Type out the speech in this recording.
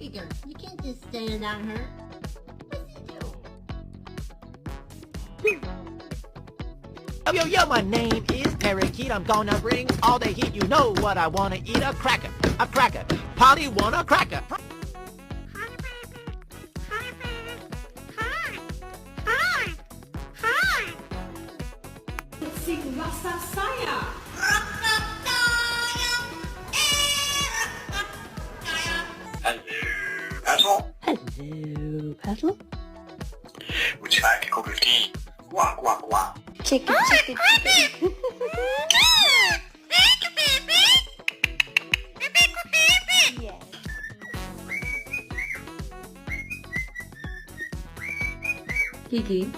Eager, you can't just stand down here. What's he doing? Yo, my name is Parakeet. I'm gonna bring all the heat. You know what I wanna eat? A cracker. Polly want a cracker. Sing rasa saya. Hello, Petal. Hello, Petal. Would you like a cup of tea? Quack, quack, quack. Chicken. Yes. Gigi,